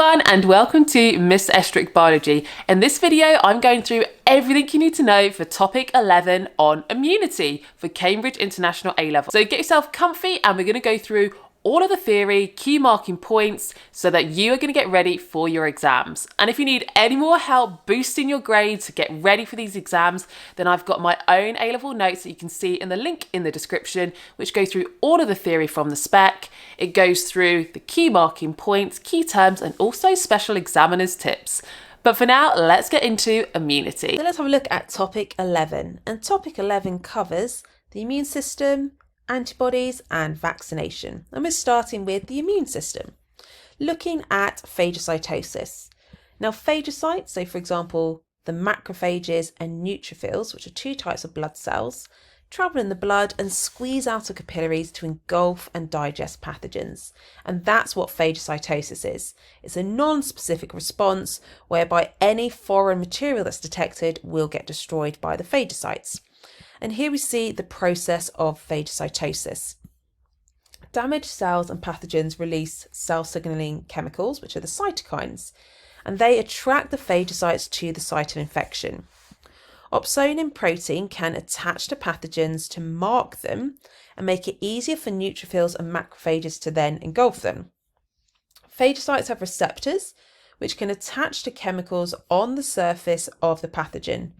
everyone and welcome to Miss Estruch Biology. In this video I'm going through everything you need to know for topic 11 on immunity for Cambridge International A-Level. So get yourself comfy and we're going to go through all of the theory, key marking points so that you are going to get ready for your exams. And if you need any more help boosting your grades to get ready for these exams, then I've got my own A-Level notes that you can see in the link in the description, which go through all of the theory from the spec. It goes through the key marking points, key terms, and also special examiners tips. But for now, let's get into immunity. So let's have a look at topic 11. And topic 11 covers the immune system, antibodies and vaccination. And we're starting with the immune system, looking at phagocytosis. Now phagocytes, so for example, the macrophages and neutrophils, which are two types of blood cells, travel in the blood and squeeze out of capillaries to engulf and digest pathogens. And that's what phagocytosis is. It's a non-specific response whereby any foreign material that's detected will get destroyed by the phagocytes. And here we see the process of phagocytosis. Damaged cells and pathogens release cell signaling chemicals, which are the cytokines, and they attract the phagocytes to the site of infection. Opsonin protein can attach to pathogens to mark them and make it easier for neutrophils and macrophages to then engulf them. Phagocytes have receptors which can attach to chemicals on the surface of the pathogen,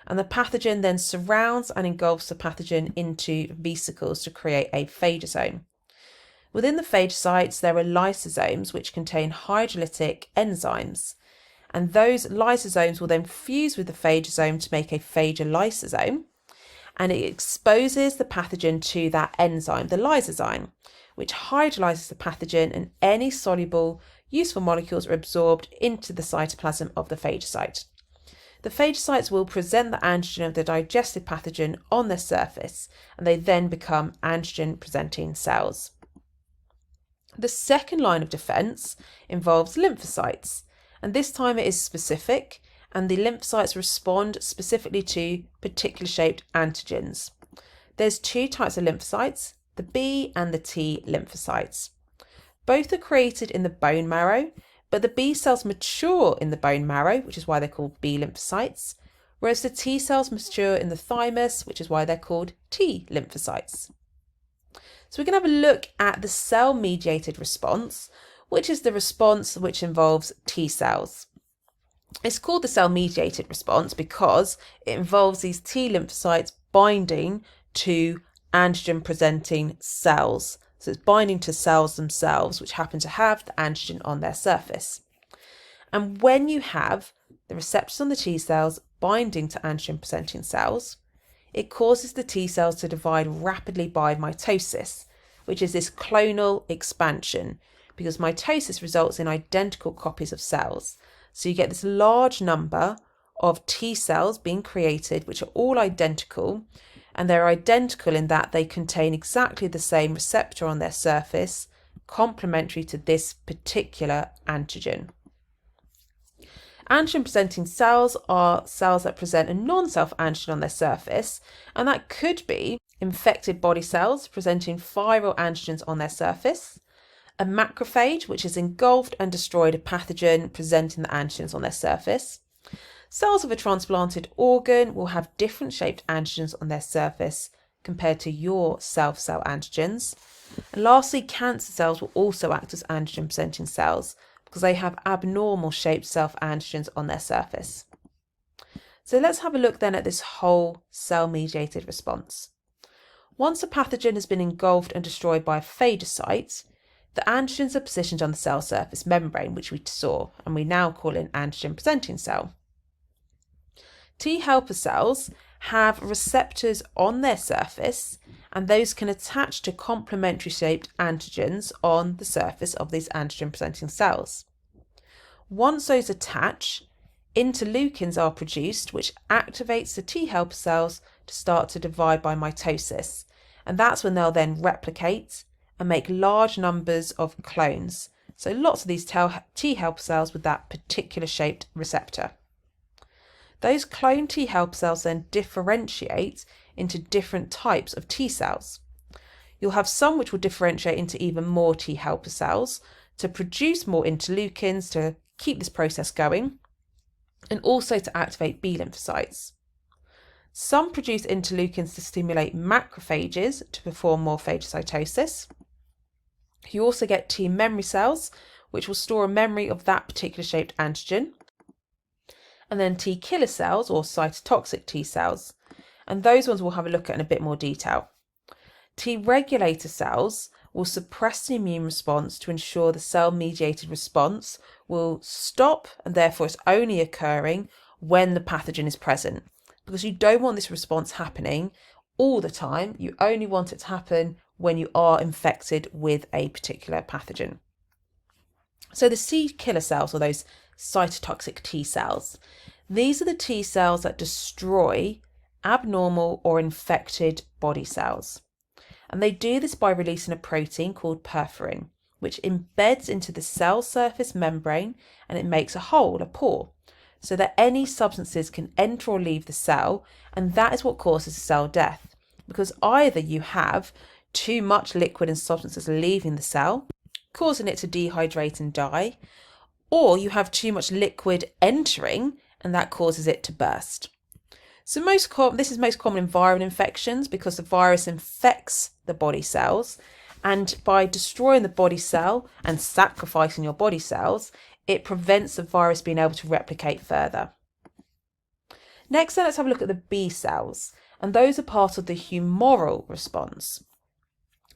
and the pathogen then surrounds and engulfs the pathogen into vesicles to create a phagosome. Within the phagocytes, there are lysosomes which contain hydrolytic enzymes, and those lysosomes will then fuse with the phagosome to make a phagolysosome, and it exposes the pathogen to that enzyme, the lysozyme, which hydrolyzes the pathogen, and any soluble useful molecules are absorbed into the cytoplasm of the phagocyte. The phagocytes will present the antigen of the digested pathogen on their surface, and they then become antigen-presenting cells. The second line of defence involves lymphocytes, and this time it is specific, and the lymphocytes respond specifically to particular shaped antigens. There's two types of lymphocytes, the B and the T lymphocytes. Both are created in the bone marrow, but the B cells mature in the bone marrow, which is why they're called B lymphocytes, whereas the T cells mature in the thymus, which is why they're called T lymphocytes. So we're going to have a look at the cell-mediated response, which is the response which involves T cells. It's called the cell-mediated response because it involves these T lymphocytes binding to antigen-presenting cells. So it's binding to cells themselves, which happen to have the antigen on their surface. And when you have the receptors on the T cells binding to antigen-presenting cells, it causes the T cells to divide rapidly by mitosis, which is this clonal expansion, because mitosis results in identical copies of cells. So you get this large number of T cells being created, which are all identical, and they're identical in that they contain exactly the same receptor on their surface, complementary to this particular antigen. Antigen-presenting cells are cells that present a non-self antigen on their surface, and that could be infected body cells presenting viral antigens on their surface, a macrophage which has engulfed and destroyed a pathogen presenting the antigens on their surface. Cells of a transplanted organ will have different shaped antigens on their surface compared to your self-cell antigens. And lastly, cancer cells will also act as antigen-presenting cells because they have abnormal shaped self-antigens on their surface. So let's have a look then at this whole cell-mediated response. Once a pathogen has been engulfed and destroyed by a phagocyte, the antigens are positioned on the cell surface membrane, which we saw, and we now call it an antigen-presenting cell. T helper cells have receptors on their surface, and those can attach to complementary shaped antigens on the surface of these antigen presenting cells. Once those attach, interleukins are produced, which activates the T helper cells to start to divide by mitosis, and that's when they'll then replicate and make large numbers of clones. So lots of these T helper cells with that particular shaped receptor. Those clone T helper cells then differentiate into different types of T cells. You'll have some which will differentiate into even more T helper cells. to produce more interleukins to keep this process going, and also to activate B lymphocytes. Some produce interleukins to stimulate macrophages to perform more phagocytosis. You also get T memory cells, which will store a memory of that particular shaped antigen. And then T killer cells, or cytotoxic T cells. And those ones we'll have a look at in a bit more detail. T regulator cells will suppress the immune response to ensure the cell-mediated response will stop, and therefore it's only occurring when the pathogen is present. Because you don't want this response happening all the time. You only want it to happen when you are infected with a particular pathogen. So the C killer cells, or those cytotoxic T cells, these are the T cells that destroy abnormal or infected body cells. And they do this by releasing a protein called perforin, which embeds into the cell surface membrane, and it makes a hole, a pore, so that any substances can enter or leave the cell, and that is what causes cell death. Because either you have too much liquid and substances leaving the cell, causing it to dehydrate and die, or you have too much liquid entering, and that causes it to burst. So this is most common in viral infections, because the virus infects the body cells, and by destroying the body cell and sacrificing your body cells, it prevents the virus being able to replicate further. Next, let's have a look at the B cells, and those are part of the humoral response.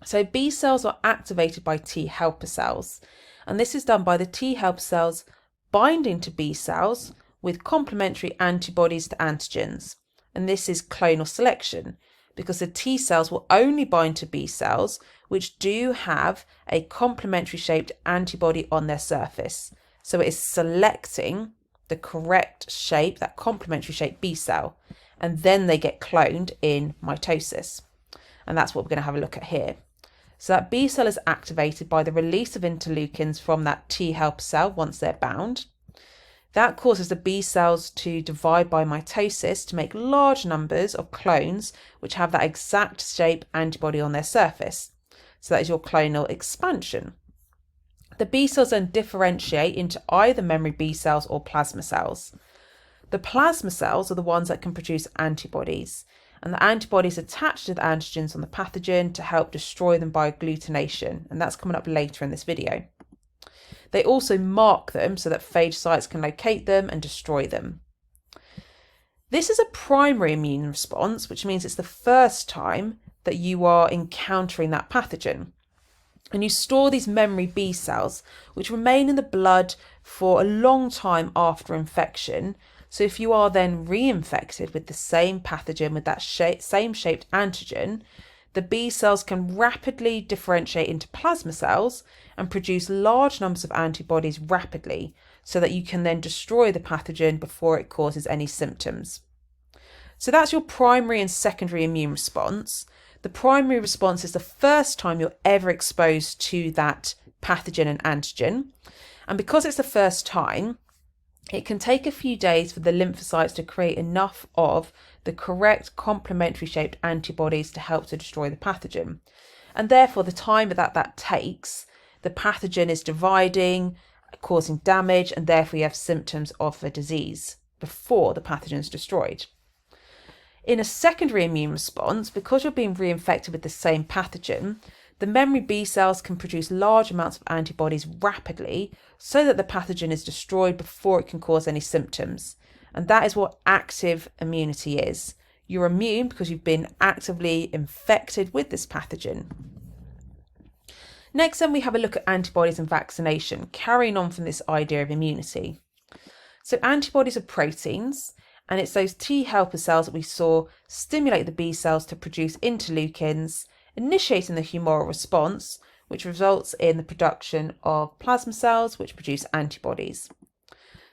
So B cells are activated by T helper cells, and this is done by the T helper cells binding to B cells with complementary antibodies to antigens. And this is clonal selection, because the T cells will only bind to B cells which do have a complementary shaped antibody on their surface. So it is selecting the correct shape, that complementary shaped B cell, and then they get cloned in mitosis. And that's what we're going to have a look at here. So that B cell is activated by the release of interleukins from that T helper cell once they're bound. That causes the B cells to divide by mitosis to make large numbers of clones which have that exact shape antibody on their surface. So that is your clonal expansion. The B cells then differentiate into either memory B cells or plasma cells. The plasma cells are the ones that can produce antibodies, and the antibodies attach to the antigens on the pathogen to help destroy them by agglutination, and that's coming up later in this video. They also mark them so that phagocytes can locate them and destroy them. This is a primary immune response, which means it's the first time that you are encountering that pathogen. And you store these memory B cells, which remain in the blood for a long time after infection. So if you are then reinfected with the same pathogen, with that same shaped antigen, the B cells can rapidly differentiate into plasma cells and produce large numbers of antibodies rapidly, so that you can then destroy the pathogen before it causes any symptoms. So that's your primary and secondary immune response. The primary response is the first time you're ever exposed to that pathogen and antigen. And because it's the first time, it can take a few days for the lymphocytes to create enough of the correct complementary shaped antibodies to help to destroy the pathogen. And therefore, the time that takes, the pathogen is dividing, causing damage, and therefore you have symptoms of the disease before the pathogen is destroyed. In a secondary immune response, because you're being reinfected with the same pathogen, the memory B cells can produce large amounts of antibodies rapidly so that the pathogen is destroyed before it can cause any symptoms. And that is what active immunity is. You're immune because you've been actively infected with this pathogen. Next, then we have a look at antibodies and vaccination, carrying on from this idea of immunity. So antibodies are proteins, and it's those T helper cells that we saw stimulate the B cells to produce interleukins, initiating the humoral response, which results in the production of plasma cells, which produce antibodies.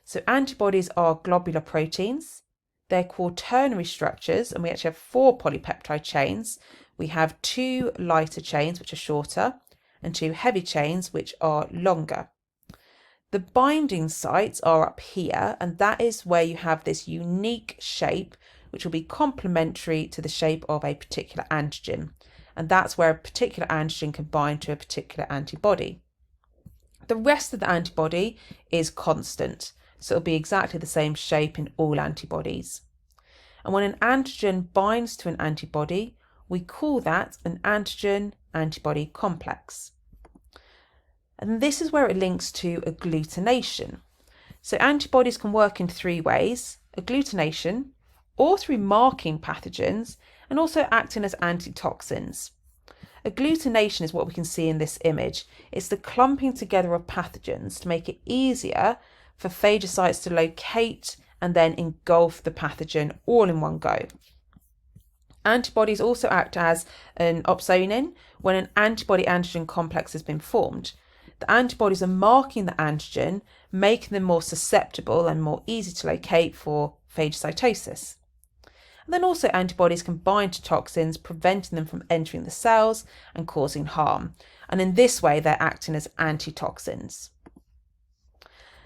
So antibodies are globular proteins. They're quaternary structures, and we actually have 4 polypeptide chains. We have 2 lighter chains, which are shorter, and 2 heavy chains, which are longer. The binding sites are up here, and that is where you have this unique shape, which will be complementary to the shape of a particular antigen. And that's where a particular antigen can bind to a particular antibody. The rest of the antibody is constant, so it'll be exactly the same shape in all antibodies. And when an antigen binds to an antibody, we call that an antigen-antibody complex. And this is where it links to agglutination. So antibodies can work in three ways: agglutination, or through marking pathogens, and also acting as antitoxins. Agglutination is what we can see in this image. It's the clumping together of pathogens to make it easier for phagocytes to locate and then engulf the pathogen all in one go. Antibodies also act as an opsonin when an antibody-antigen complex has been formed. The antibodies are marking the antigen, making them more susceptible and more easy to locate for phagocytosis. And then also antibodies can bind to toxins, preventing them from entering the cells and causing harm. And in this way, they're acting as antitoxins.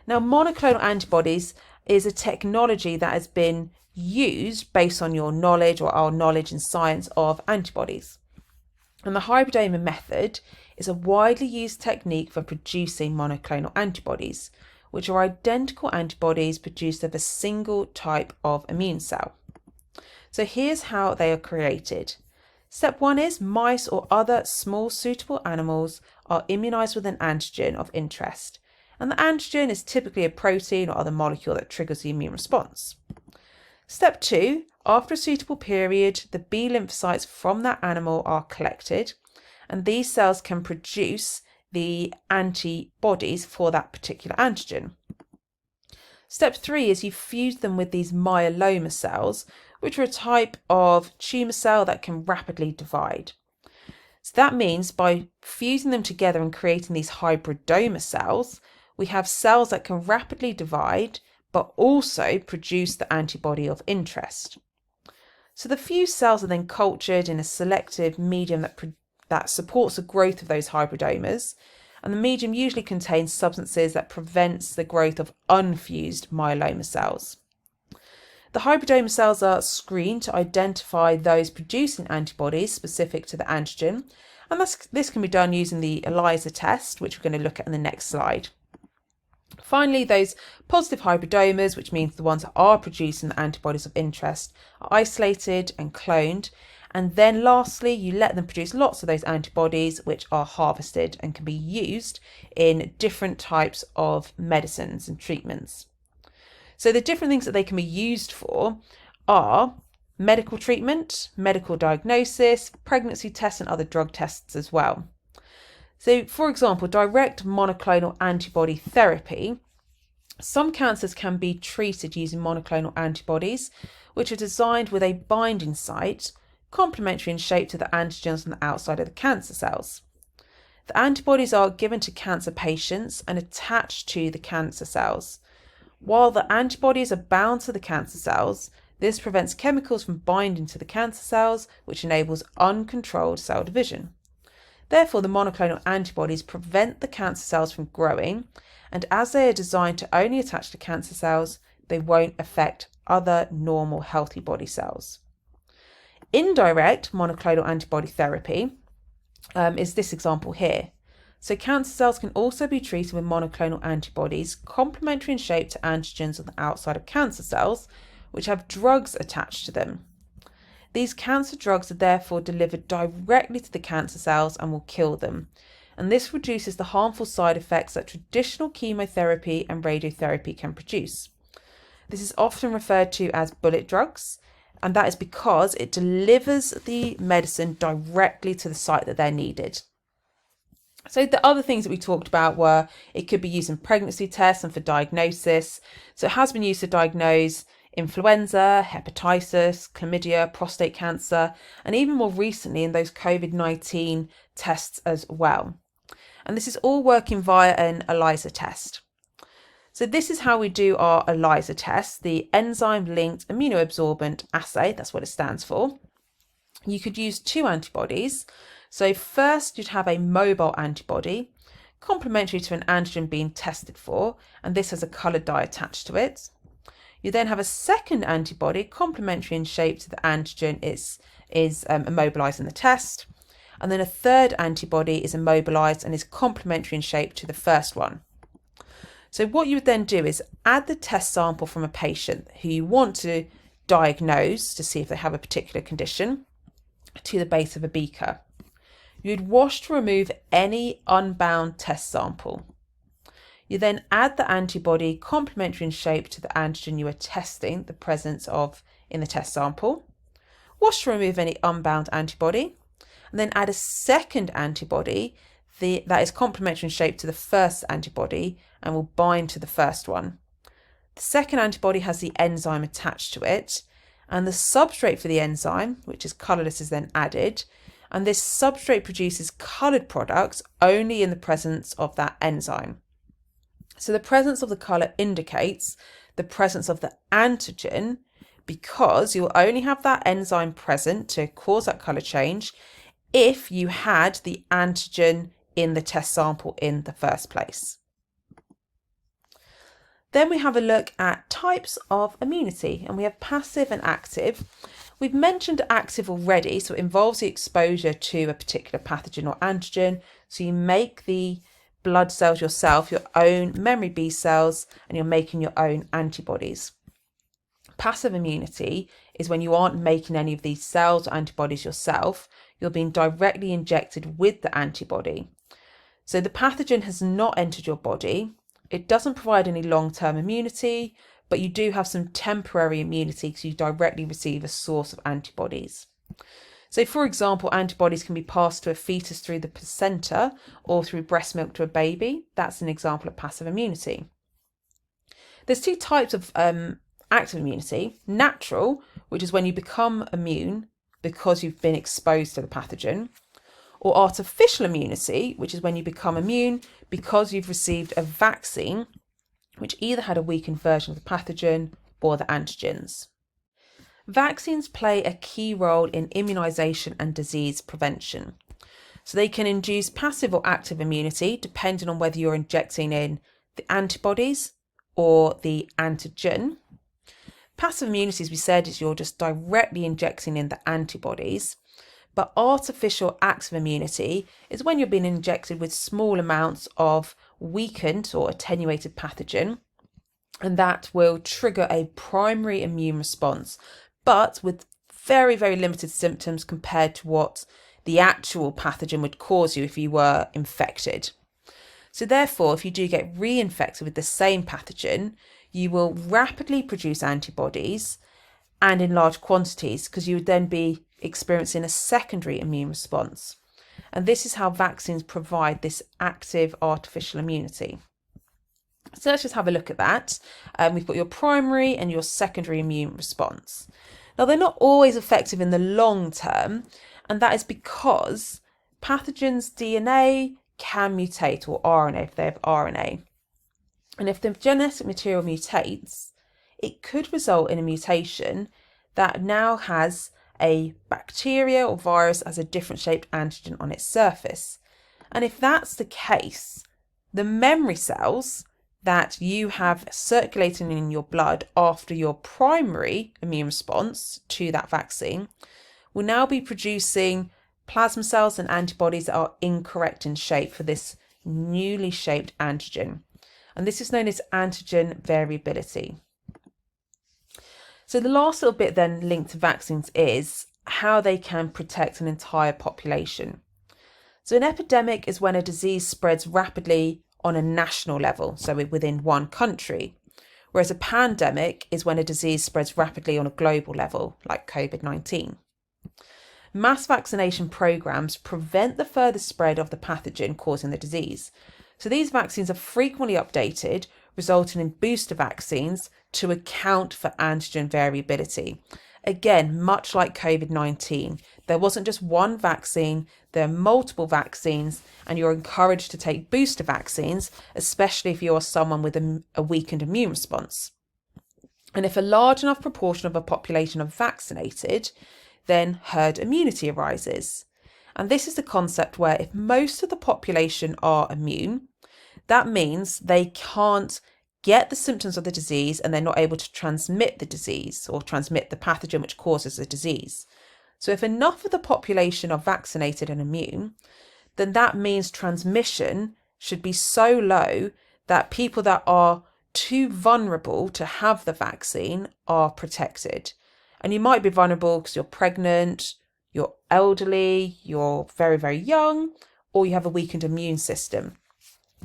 Now, monoclonal antibodies is a technology that has been used based on your knowledge or our knowledge in science of antibodies. And the hybridoma method is a widely used technique for producing monoclonal antibodies, which are identical antibodies produced of a single type of immune cell. So here's how they are created. Step 1 is mice or other small suitable animals are immunized with an antigen of interest. And the antigen is typically a protein or other molecule that triggers the immune response. Step 2, after a suitable period, the B lymphocytes from that animal are collected, and these cells can produce the antibodies for that particular antigen. Step 3 is you fuse them with these myeloma cells, which are a type of tumour cell that can rapidly divide. So that means by fusing them together and creating these hybridoma cells, we have cells that can rapidly divide but also produce the antibody of interest. So the fused cells are then cultured in a selective medium that supports the growth of those hybridomas, and the medium usually contains substances that prevents the growth of unfused myeloma cells. The hybridoma cells are screened to identify those producing antibodies specific to the antigen, and this can be done using the ELISA test, which we're going to look at in the next slide. Finally, those positive hybridomas, which means the ones that are producing the antibodies of interest, are isolated and cloned. And then lastly, you let them produce lots of those antibodies, which are harvested and can be used in different types of medicines and treatments. So the different things that they can be used for are medical treatment, medical diagnosis, pregnancy tests, and other drug tests as well. So, for example, direct monoclonal antibody therapy. Some cancers can be treated using monoclonal antibodies, which are designed with a binding site complementary in shape to the antigens on the outside of the cancer cells. The antibodies are given to cancer patients and attached to the cancer cells. While the antibodies are bound to the cancer cells, this prevents chemicals from binding to the cancer cells, which enables uncontrolled cell division. Therefore, the monoclonal antibodies prevent the cancer cells from growing, and as they are designed to only attach to cancer cells, they won't affect other normal healthy body cells. Indirect monoclonal antibody therapy is this example here. So cancer cells can also be treated with monoclonal antibodies complementary in shape to antigens on the outside of cancer cells, which have drugs attached to them. These cancer drugs are therefore delivered directly to the cancer cells and will kill them. And this reduces the harmful side effects that traditional chemotherapy and radiotherapy can produce. This is often referred to as bullet drugs, and that is because it delivers the medicine directly to the site that they're needed. So the other things that we talked about were it could be used in pregnancy tests and for diagnosis. So it has been used to diagnose influenza, hepatitis, chlamydia, prostate cancer, and even more recently in those COVID-19 tests as well. And this is all working via an ELISA test. So this is how we do our ELISA test, the enzyme-linked immunoabsorbent assay, that's what it stands for. You could use two antibodies. So first you'd have a mobile antibody, complementary to an antigen being tested for, and this has a coloured dye attached to it. You then have a second antibody, complementary in shape to the antigen is immobilised in the test. and then a third antibody is immobilized and is complementary in shape to the first one. So what you would then do is add the test sample from a patient who you want to diagnose to see if they have a particular condition to the base of a beaker. You'd wash to remove any unbound test sample. You then add the antibody complementary in shape to the antigen you are testing the presence of in the test sample. Wash to remove any unbound antibody, and then add a second antibody that is complementary in shape to the first antibody and will bind to the first one. The second antibody has the enzyme attached to it, and the substrate for the enzyme, which is colourless, is then added, and this substrate produces coloured products only in the presence of that enzyme. So the presence of the colour indicates the presence of the antigen, because you'll only have that enzyme present to cause that colour change if you had the antigen in the test sample in the first place. Then we have a look at types of immunity, and we have passive and active. We've mentioned active already, so it involves the exposure to a particular pathogen or antigen. So you make the blood cells yourself, your own memory B cells, and you're making your own antibodies. Passive immunity is when you aren't making any of these cells or antibodies yourself, you're being directly injected with the antibody. So the pathogen has not entered your body, it doesn't provide any long-term immunity, but you do have some temporary immunity because you directly receive a source of antibodies. So for example, antibodies can be passed to a fetus through the placenta or through breast milk to a baby. That's an example of passive immunity. There's two types of active immunity. Natural, which is when you become immune because you've been exposed to the pathogen, or artificial immunity, which is when you become immune because you've received a vaccine which either had a weakened version of the pathogen or the antigens. Vaccines play a key role in immunisation and disease prevention. So they can induce passive or active immunity depending on whether you're injecting in the antibodies or the antigen. Passive immunity, as we said, is you're just directly injecting in the antibodies. But artificial active immunity is when you're being injected with small amounts of weakened or attenuated pathogen, and that will trigger a primary immune response, but with very, very limited symptoms compared to what the actual pathogen would cause you if you were infected. So therefore, if you do get reinfected with the same pathogen, you will rapidly produce antibodies and in large quantities, because you would then be experiencing a secondary immune response. And this is how vaccines provide this active artificial immunity. So let's just have a look at that. We've got your primary and your secondary immune response. Now, they're not always effective in the long term, and that is because pathogens' DNA can mutate, or RNA if they have RNA. And if the genetic material mutates, it could result in a mutation that now has a bacteria or virus as a different shaped antigen on its surface. And if that's the case, the memory cells that you have circulating in your blood after your primary immune response to that vaccine will now be producing plasma cells and antibodies that are incorrect in shape for this newly shaped antigen. And this is known as antigen variability. So the last little bit then linked to vaccines is how they can protect an entire population. So an epidemic is when a disease spreads rapidly on a national level, so within one country, whereas a pandemic is when a disease spreads rapidly on a global level, like COVID-19. Mass vaccination programs prevent the further spread of the pathogen causing the disease. So these vaccines are frequently updated, resulting in booster vaccines to account for antigen variability. Again, much like COVID-19, there wasn't just one vaccine, there are multiple vaccines, and you're encouraged to take booster vaccines, especially if you're someone with a weakened immune response. And if a large enough proportion of a population are vaccinated, then herd immunity arises. And this is the concept where if most of the population are immune, that means they can't get the symptoms of the disease and they're not able to transmit the disease or transmit the pathogen which causes the disease. So if enough of the population are vaccinated and immune, then that means transmission should be so low that people that are too vulnerable to have the vaccine are protected. And you might be vulnerable because you're pregnant, you're elderly, you're very, very young, or you have a weakened immune system.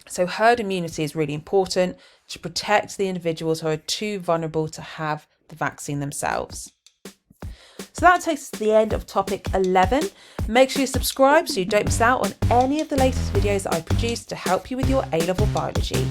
So herd immunity is really important to protect the individuals who are too vulnerable to have the vaccine themselves. So that takes us to the end of topic 11. Make sure you subscribe so you don't miss out on any of the latest videos that I produce to help you with your A-level biology.